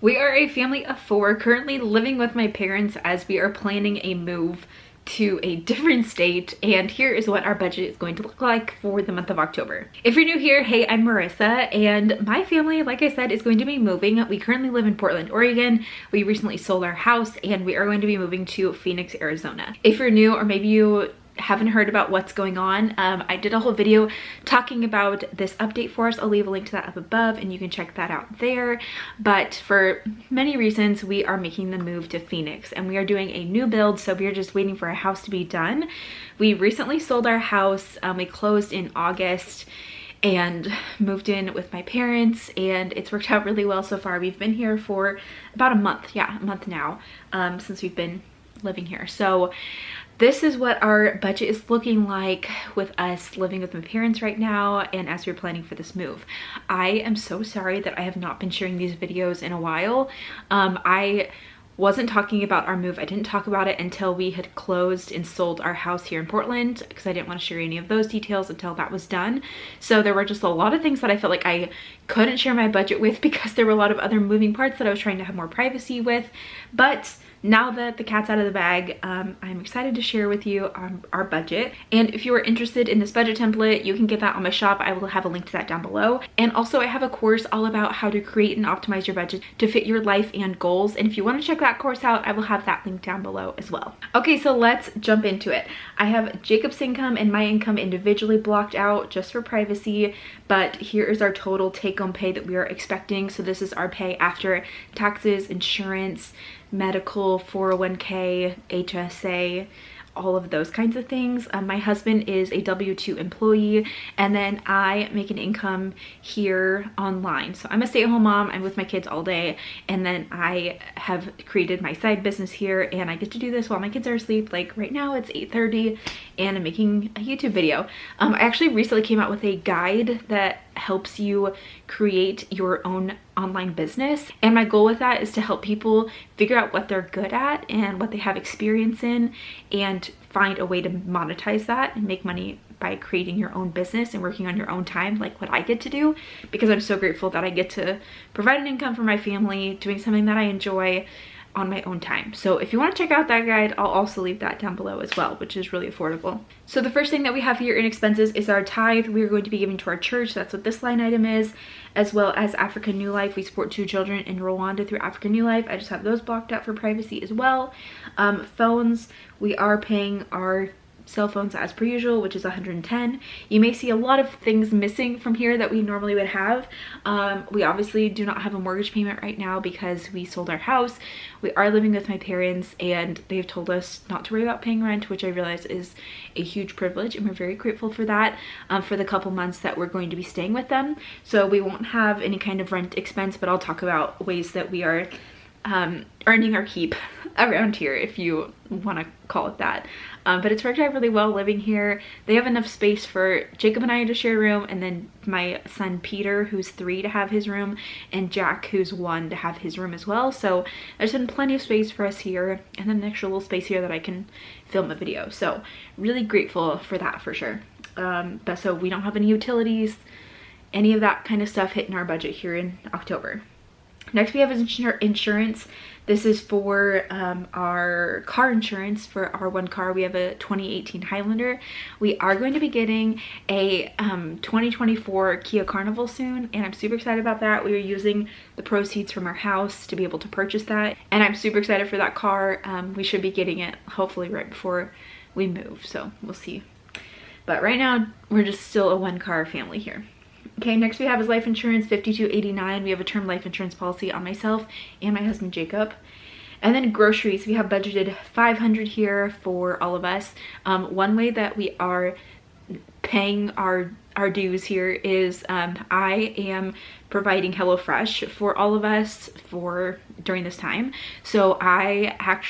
We are a family of 4 currently living with my parents as we are planning a move to a different state, and here is what our budget is going to look like for the month of October. If you're new here, hey, I'm Marissa, and my family, like I said, is going to be moving. We currently live in Portland, Oregon. We recently sold our house and we are going to be moving to Phoenix, Arizona. If you're new, or maybe you haven't heard about what's going on, I did a whole video talking about this update for us. I'll leave a link to that up above and you can check that out there. But for many reasons, we are making the move to Phoenix and we are doing a new build, so we are just waiting for a house to be done. We recently sold our house. We closed in August and moved in with my parents, and it's worked out really well so far. We've been here for about a month, a month now, since we've been living here. So this is what our budget is looking like with us living with my parents right now and as we're planning for this move. I am so sorry that I have not been sharing these videos in a while. I wasn't talking about our move. I didn't talk about it until we had closed and sold our house here in Portland because I didn't want to share any of those details until that was done. So there were just a lot of things that I felt like I couldn't share my budget with because there were a lot of other moving parts that I was trying to have more privacy with. But now that the cat's out of the bag, I'm excited to share with you our budget. And if you are interested in this budget template, you can get that on my shop. I will have a link to that down below. And also I have a course all about how to create and optimize your budget to fit your life and goals. And if you want to check that course out, I will have that link down below as well. Okay, so let's jump into it. I have Jacob's income and my income individually blocked out just for privacy, but here is our total take-home pay that we are expecting. So this is our pay after taxes, insurance, medical, 401k, HSA, all of those kinds of things. My husband is a W-2 employee, and then I make an income here online. So I'm a stay-at-home mom. I'm with my kids all day, and then I have created my side business here, and I get to do this while my kids are asleep. Like right now it's 8:30 and I'm making a YouTube video. I actually recently came out with a guide that helps you create your own online business, and my goal with that is to help people figure out what they're good at and what they have experience in and find a way to monetize that and make money by creating your own business and working on your own time, like what I get to do, because I'm so grateful that I get to provide an income for my family doing something that I enjoy on my own time. So if you want to check out that guide, I'll also leave that down below as well, which is really affordable. So the first thing that we have here in expenses is our tithe. We are going to be giving to our church. That's what this line item is, as well as African New Life. We support 2 children in Rwanda through African New Life. I just have those blocked out for privacy as well. Phones, we are paying our cell phones as per usual, which is 110. You may see a lot of things missing from here that we normally would have. We obviously do not have a mortgage payment right now because we sold our house. We are living with my parents and they've told us not to worry about paying rent, which I realize is a huge privilege, and we're very grateful for that, for the couple months that we're going to be staying with them. So we won't have any kind of rent expense, but I'll talk about ways that we are earning our keep around here, if you want to call it that. But it's worked out really well living here. They have enough space for Jacob and I to share a room, and then my son Peter, who's 3, to have his room, and Jack, who's 1, to have his room as well. So there's been plenty of space for us here, and then an extra little space here that I can film a video. So really grateful for that for sure. But so we don't have any utilities, any of that kind of stuff hitting our budget here in October. Next we have insurance. This is for our car insurance for our 1 car. We have a 2018 Highlander. We are going to be getting a 2024 Kia Carnival soon, and I'm super excited about that. We are using the proceeds from our house to be able to purchase that, and I'm super excited for that car. We should be getting it hopefully right before we move, so we'll see. But right now we're just still a 1-car family here. Okay, next we have is life insurance, $52.89. We have a term life insurance policy on myself and my husband Jacob. And then groceries, we have budgeted $500 here for all of us. One way that we are paying our dues here is I am providing HelloFresh for all of us during this time. So I have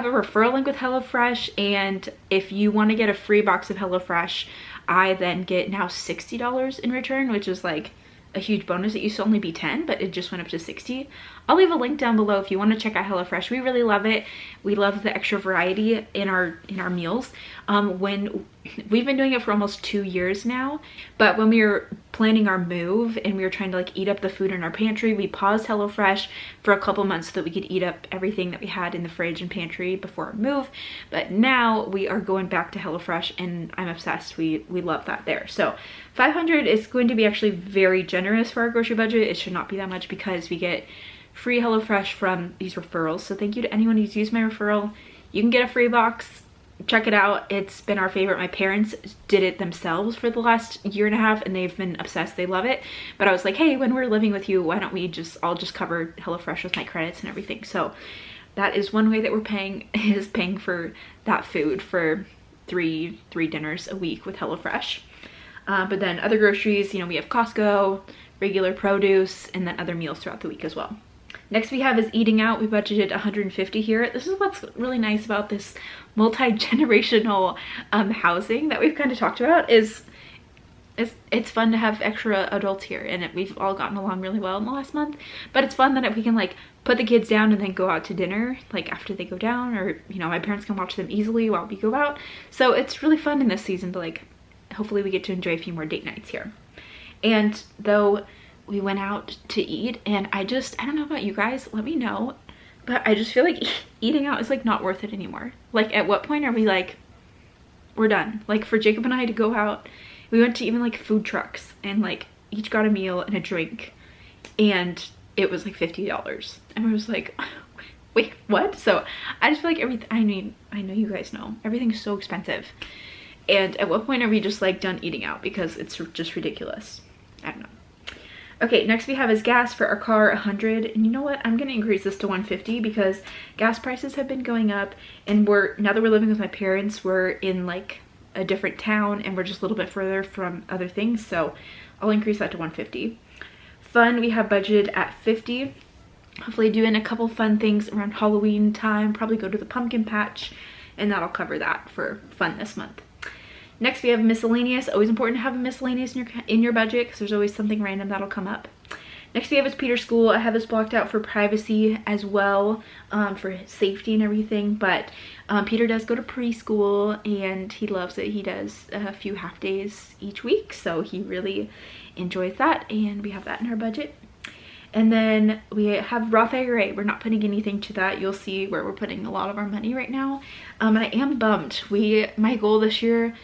a referral link with HelloFresh, and if you want to get a free box of HelloFresh, I then get now $60 in return, which is like a huge bonus. It used to only be 10, but it just went up to 60. I'll leave a link down below if you want to check out HelloFresh. We really love it. We love the extra variety in our meals. When we've been doing it for almost 2 years now, but when we were planning our move and we were trying to like eat up the food in our pantry, we paused HelloFresh for a couple months so that we could eat up everything that we had in the fridge and pantry before our move. But now we are going back to HelloFresh and I'm obsessed. We love that there. So 500 is going to be actually very generous for our grocery budget. It should not be that much because we get free HelloFresh from these referrals. So thank you to anyone who's used my referral. You can get a free box. Check it out. It's been our favorite. My parents did it themselves for the last year and a half and they've been obsessed. They love it. But I was like, hey, when we're living with you, why don't we I'll just cover HelloFresh with my credits and everything. So that is one way that we're paying, is paying for that food for three dinners a week with HelloFresh. But then other groceries, you know, we have Costco, regular produce, and then other meals throughout the week as well. Next we have is eating out. We budgeted 150 here. This is what's really nice about this multi-generational housing that we've kind of talked about is it's fun to have extra adults here, and we've all gotten along really well in the last month. But it's fun that we can like put the kids down and then go out to dinner like after they go down, or you know, my parents can watch them easily while we go out. So it's really fun in this season to like, hopefully we get to enjoy a few more date nights here. And though we went out to eat, and I don't know about you guys, let me know, but I just feel like eating out is like not worth it anymore. Like at what point are we like, we're done? Like for Jacob and I to go out, we went to even like food trucks and like each got a meal and a drink and it was like $50. And we was like, wait, what? So I just feel like everything, I know you guys know, everything's so expensive. And at what point are we just like done eating out because it's just ridiculous? I don't know. Okay, next we have is gas for our car, 100. And you know what? I'm gonna increase this to 150 because gas prices have been going up, and now that we're living with my parents, we're in like a different town and we're just a little bit further from other things. So I'll increase that to 150. Fun, we have budgeted at 50. Hopefully doing a couple fun things around Halloween time, probably go to the pumpkin patch, and that'll cover that for fun this month. Next we have miscellaneous. Always important to have a miscellaneous in your budget because there's always something random that'll come up. Next we have is Peter's school. I have this blocked out for privacy as well, for safety and everything, but Peter does go to preschool and he loves it. He does a few half days each week, so he really enjoys that, and we have that in our budget. And then we have Roth IRA. We're not putting anything to that. You'll see where we're putting a lot of our money right now. And I am bummed. My goal this year,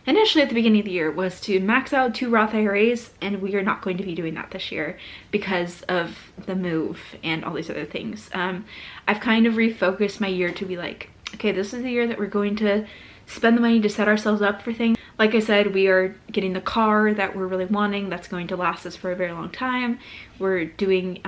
initially at the beginning of the year, was to max out 2 Roth IRAs, and we are not going to be doing that this year because of the move and all these other things. I've kind of refocused my year to be like, okay, this is the year that we're going to spend the money to set ourselves up for things. Like I said, we are getting the car that we're really wanting that's going to last us for a very long time. We're doing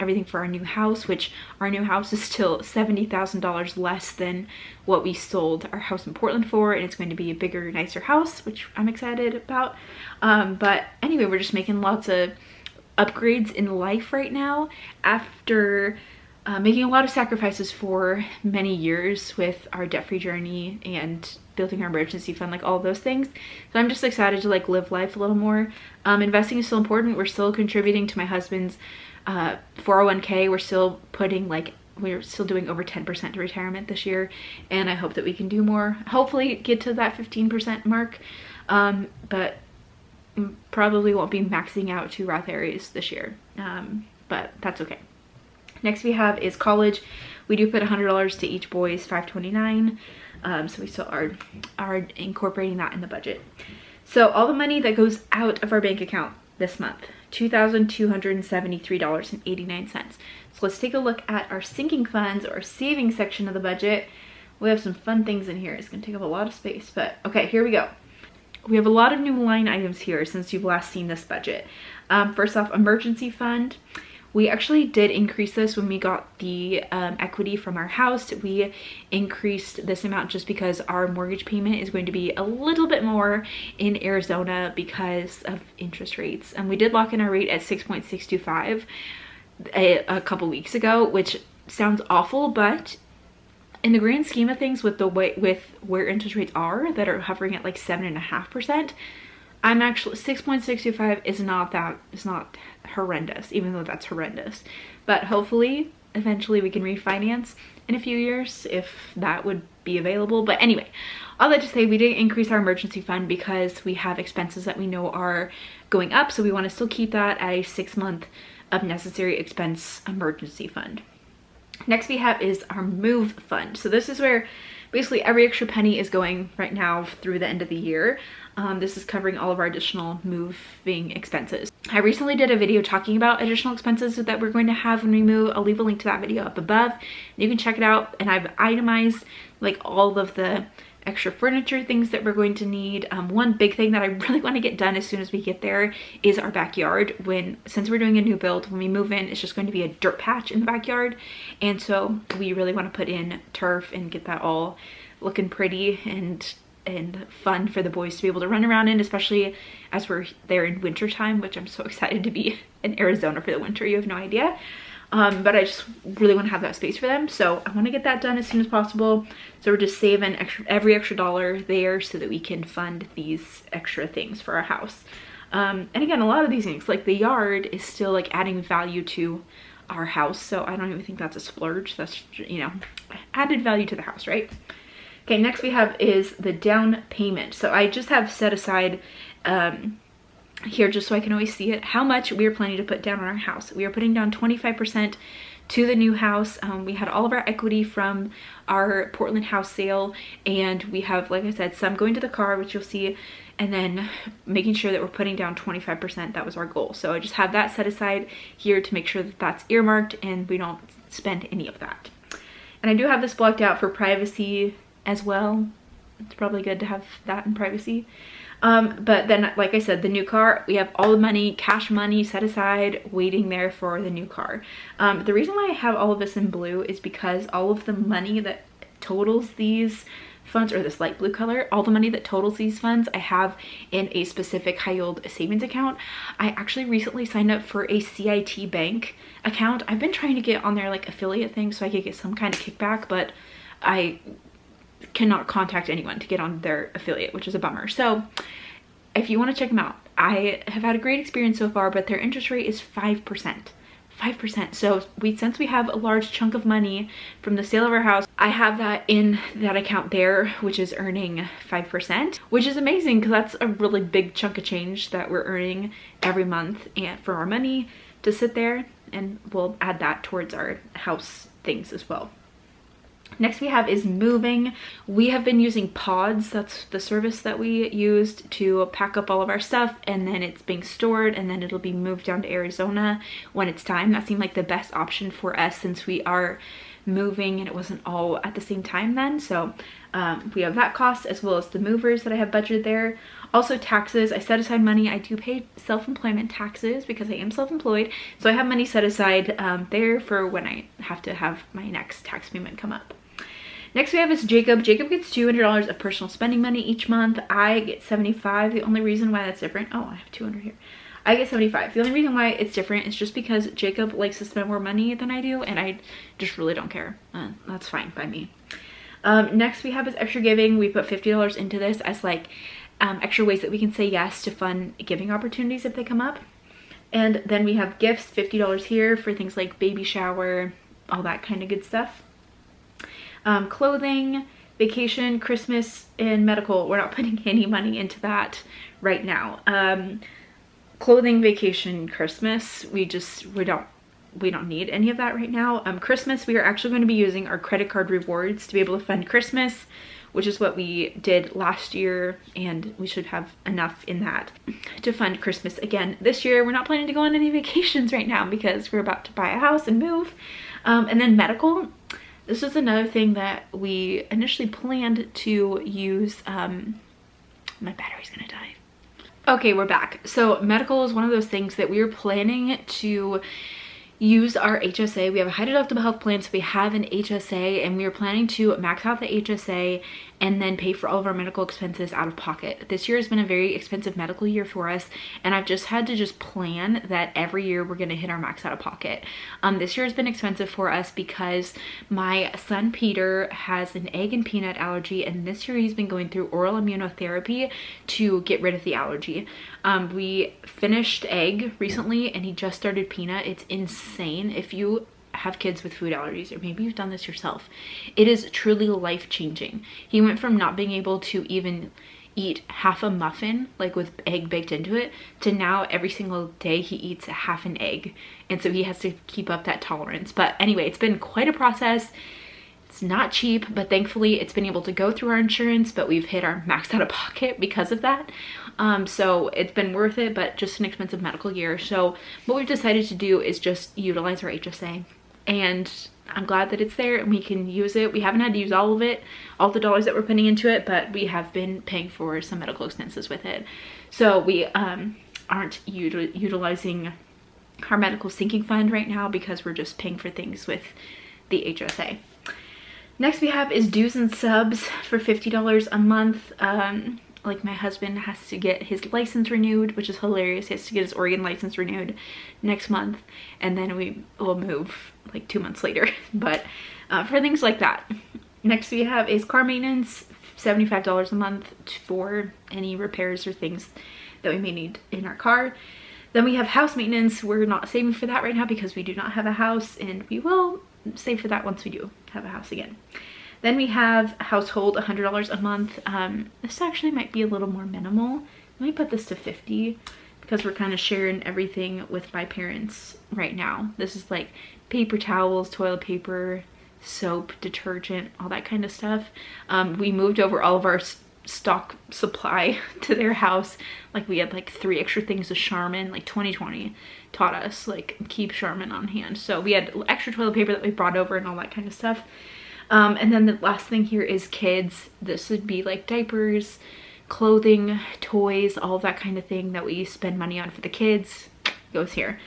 everything for our new house, which our new house is still $70,000 less than what we sold our house in Portland for, and it's going to be a bigger, nicer house, which I'm excited about. But anyway, we're just making lots of upgrades in life right now after making a lot of sacrifices for many years with our debt-free journey and building our emergency fund, like all those things. So I'm just excited to like live life a little more. Investing is still important. We're still contributing to my husband's 401k. We're still doing over 10% to retirement this year, and I hope that we can do more. Hopefully get to that 15% mark, but probably won't be maxing out 2 Roth IRAs this year, but that's okay. Next we have is college. We do put $100 to each boy's $529. So we still are incorporating that in the budget. So all the money that goes out of our bank account this month, $2,273.89. So let's take a look at our sinking funds or savings section of the budget. We have some fun things in here. It's gonna take up a lot of space, but okay, here we go. We have a lot of new line items here since you've last seen this budget. First off, emergency fund. We actually did increase this when we got the equity from our house. We increased this amount just because our mortgage payment is going to be a little bit more in Arizona because of interest rates. And we did lock in our rate at 6.625 a couple weeks ago, which sounds awful, but in the grand scheme of things, with where interest rates are that are hovering at like 7.5%, I'm actually 6.625 is not horrendous, even though that's horrendous. But hopefully eventually we can refinance in a few years if that would be available. But anyway, all that to say, we didn't increase our emergency fund because we have expenses that we know are going up, so we want to still keep that at a 6-month of necessary expense emergency fund. Next we have is our move fund. So this is where basically every extra penny is going right now through the end of the year. This is covering all of our additional moving expenses. I recently did a video talking about additional expenses that we're going to have when we move. I'll leave a link to that video up above. You can check it out, and I've itemized like all of the extra furniture things that we're going to need. One big thing that I really want to get done as soon as we get there is our backyard. Since we're doing a new build, when we move in, it's just going to be a dirt patch in the backyard, and so we really want to put in turf and get that all looking pretty and fun for the boys to be able to run around in, especially as we're there in winter time, which I'm so excited to be in Arizona for the winter. You have no idea. But I just really want to have that space for them, so I want to get that done as soon as possible. So we're just saving every extra dollar there so that we can fund these extra things for our house. And again, a lot of these things, like the yard, is still like adding value to our house, so I don't even think that's a splurge. That's, you know, added value to the house, right? Okay, next we have is the down payment. So I just have set aside here, just so I can always see it, how much we are planning to put down on our house. We are putting down 25% to the new house. We had all of our equity from our Portland house sale, and we have, like I said, some going to the car, which you'll see, and then making sure that we're putting down 25%. That was our goal. So I just have that set aside here to make sure that that's earmarked and we don't spend any of that. And I do have this blocked out for privacy as well. It's probably good to have that in privacy. But then, like I said, the new car, we have all the money, cash money set aside, waiting there for the new car. The reason why I have all of this in blue is because all of the money that totals these funds, or this light blue color, all the money that totals these funds, I have in a specific high yield savings account. I actually recently signed up for a CIT bank account. I've been trying to get on their like affiliate thing so I could get some kind of kickback, but I cannot contact anyone to get on their affiliate, which is a bummer. So if you want to check them out, I have had a great experience so far, but their interest rate is 5%. 5%. So since we have a large chunk of money from the sale of our house, I have that in that account there, which is earning 5%, which is amazing because that's a really big chunk of change that we're earning every month, and for our money to sit there, and we'll add that towards our house things as well. Next we have is moving. We have been using Pods. That's the service that we used to pack up all of our stuff, and then it's being stored, and then it'll be moved down to Arizona when it's time. That seemed like the best option for us since we are moving and it wasn't all at the same time then. So we have that cost as well as the movers that I have budgeted there. Also taxes, I set aside money. I do pay self-employment taxes because I am self-employed. So I have money set aside there for when I have to have my next tax payment come up. Next we have is Jacob. Jacob gets $200 of personal spending money each month. I get $75. The only reason why that's different, oh, I have $200 here. I get $75. The only reason why it's different is just because Jacob likes to spend more money than I do, and I just really don't care. That's fine by me. Next we have is extra giving. We put $50 into this as like extra ways that we can say yes to fun giving opportunities if they come up. And then we have gifts, $50 here for things like baby shower, all that kind of good stuff. Clothing, vacation, Christmas, and medical. We're not putting any money into that right now. Clothing, vacation, Christmas, we don't need any of that right now. Christmas, we are actually going to be using our credit card rewards to be able to fund Christmas, which is what we did last year, and we should have enough in that to fund Christmas again this year. We're not planning to go on any vacations right now because we're about to buy a house and move. And then medical. This is another thing that we initially planned to use. My battery's gonna die. Okay, we're back. So medical is one of those things that we were planning to use our HSA. We have a high deductible health plan, so we have an HSA, and we are planning to max out the HSA and then pay for all of our medical expenses out of pocket. This year has been a very expensive medical year for us, and I've just had to plan that every year we're gonna hit our max out of pocket. This year has been expensive for us because my son Peter has an egg and peanut allergy, and this year he's been going through oral immunotherapy to get rid of the allergy. We finished egg recently and he just started peanut. It's insane. If you have kids with food allergies, or maybe you've done this yourself, it is truly life-changing. He went from not being able to even eat half a muffin, like with egg baked into it, to now every single day he eats half an egg. And so he has to keep up that tolerance. But anyway, it's been quite a process. It's not cheap, but thankfully it's been able to go through our insurance, but we've hit our max out of pocket because of that. So it's been worth it, but just an expensive medical year. So what we've decided to do is just utilize our HSA, and I'm glad that it's there and we can use it. We haven't had to use all of it, all the dollars that we're putting into it, but we have been paying for some medical expenses with it. So we aren't utilizing our medical sinking fund right now because we're just paying for things with the HSA. Next we have is dues and subs for $50 a month. Like my husband has to get his license renewed, which is hilarious. He has to get his Oregon license renewed next month, and then we will move like 2 months later. But for things like that. Next we have is car maintenance, $75 a month for any repairs or things that we may need in our car. Then we have house maintenance. We're not saving for that right now because we do not have a house, and we will save for that once we do have a house again. Then we have household, $100 a month. This actually might be a little more minimal. Let me put this to $50 because we're kind of sharing everything with my parents right now. This is like paper towels, toilet paper, soap, detergent, all that kind of stuff. We moved over all of our stock supply to their house. Like we had like 3 extra things of Charmin. Like 2020 taught us like keep Charmin on hand. So we had extra toilet paper that we brought over and all that kind of stuff. And then the last thing here is kids. This would be like diapers, clothing, toys, all of that kind of thing that we spend money on for the kids goes here.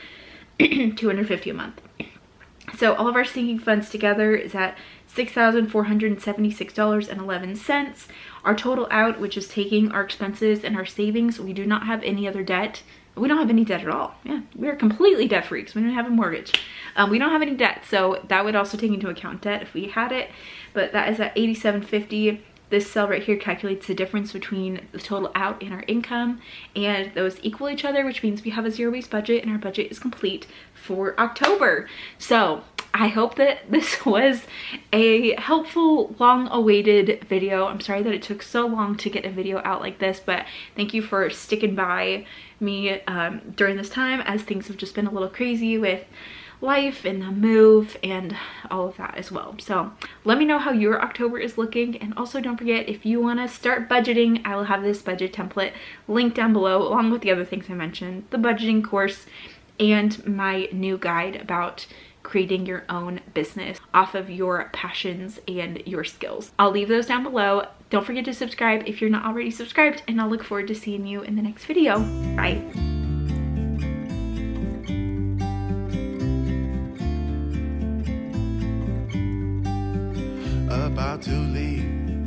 $250 a month. So all of our sinking funds together is at $6,476.11. Our total out, which is taking our expenses and our savings, we do not have any other debt. We don't have any debt at all. Yeah, we're completely debt free because we don't have a mortgage. We don't have any debt, so that would also take into account debt if we had it. But that is at $87.50. This cell right here calculates the difference between the total out and our income, and those equal each other, which means we have a zero-based budget, and our budget is complete for October. So I hope that this was a helpful, long-awaited video. I'm sorry that it took so long to get a video out like this, but thank you for sticking by me during this time, as things have just been a little crazy with life and the move and all of that as well. So let me know how your October is looking, and also don't forget, if you want to start budgeting, I will have this budget template linked down below, along with the other things I mentioned, the budgeting course and my new guide about creating your own business off of your passions and your skills. I'll leave those down below. Don't forget to subscribe if you're not already subscribed, and I'll look forward to seeing you in the next video. Bye. About to leave.